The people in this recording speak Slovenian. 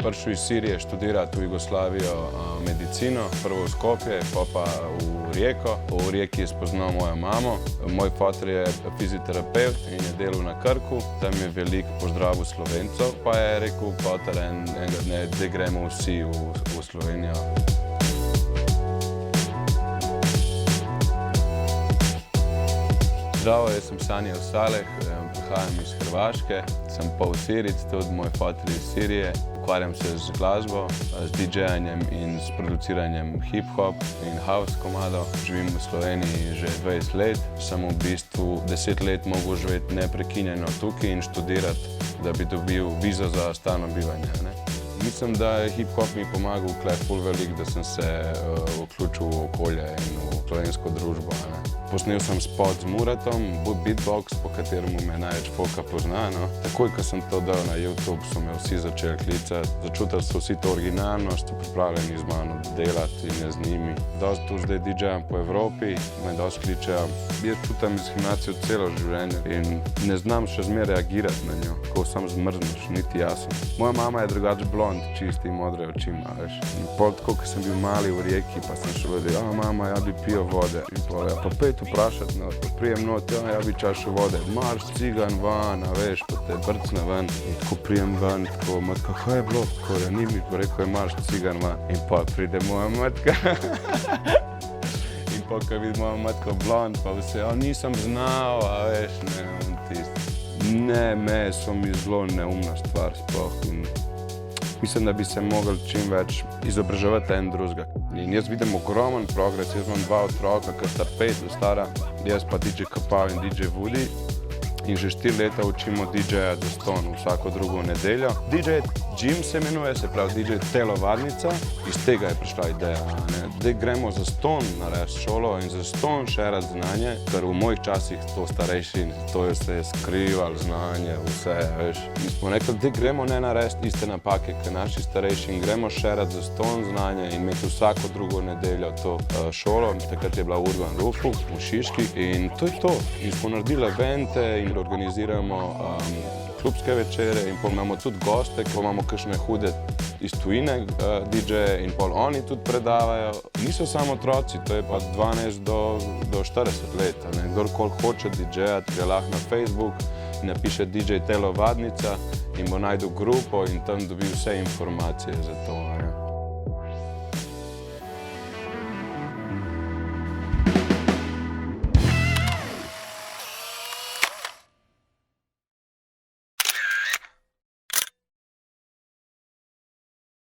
prišel iz Sirije študirati v Jugoslavijo medicino, prvo v Skopje, pa v Rijeko. V Rijeki je spoznal mojo mamo. Moj foter je fizioterapeut in je delal na Krku. Tam je veliko pozdravil Slovencov, pa je rekel, foter, enega dne, da gremo vsi v Slovenijo. Zdravo, jaz sem Sanja Saleh, prihajam iz Hrvaške, sem pol Sirijec, tudi moj foter iz Sirije. Ukvarjam se z glasbo, z DJ-anjem in s produciranjem hip-hop in house komadov. Živim v Sloveniji že 20 let, sem v bistvu 10 let mogel živeti neprekinjeno tukaj in študirati, da bi dobil vizo za stalno bivanje. Mislim, da je hip-hop mi pomagal ful veliko, da sem se vključil v okolje in v slovensko družbo. Posnel sem spot z Muratom, beatbox, po kateremu me največ folka pozna. Takoj, ko sem to dal na YouTube, so me vsi začeli klicati. Začutili so vsi to originalnost, so pripravljeni z mano delati in z njimi. Dosti tu zdaj DJ-am po Evropi, me dosti kličejo. Jaz čutim diskriminacijo celo življenje in ne znam še zmeraj reagirati na njo, ko sam zmrzneš, niti jasno. Moja mama je drugače blond, čisti modre oči ima, veš. In pol tako, ko sem bil mali v Rijeki, pa sem še vedel, mama, ja bi pil vode. In pol, pa pejt vprašati, pa prijem not, ja bi čašel vode. Marš cigan van, veš, pa te brcne ven. In tako prijem ven, tako, matka, kaj je bilo? Tako, ja, ni mi pa rekel, je marš cigan van. In pa pride moja matka. In pa, ko vidi moja matka blond, pa vse, nisem znal, veš, ne, on tisti. Ne, me so mi zelo neumna stvar sploh. Mislim, da bi se mogli čim več izobraževati en drugega. In jaz vidim ogromen progres, jaz imam 2 otroka, ki sta 5 stara, jaz pa DJ Kapal in DJ Woody. In že 4 leta učimo DJ-ja zastonj vsako drugo nedeljo. DJ Jim se imenuje, se pravi DJ telovadnica. Iz tega je prišla ideja, da gremo zastonj narediti šolo in zastonj šerati znanje, ker v mojih časih to starejši, to je se skrivalo znanje, vse, veš. Mi smo rekli, da gremo ne narediti iste napake, kot naši starejši in gremo šerati zastonj znanje in imeti vsako drugo nedeljo to šolo. Takrat je bila Urban Rufu v Šiški in to je to. In smo naredili evente in organiziramo klubske večere in pol imamo tudi goste, ko imamo kakšne hude iz tujine DJ-je in pol oni tudi predavajo. Niso samo otroci, to je pa 12 do 40 let. Kdorkoli hoče DJ-jati, je lahko na Facebook, napiše DJ telovadnica in bo najdel grupo in tam dobi vse informacije za to.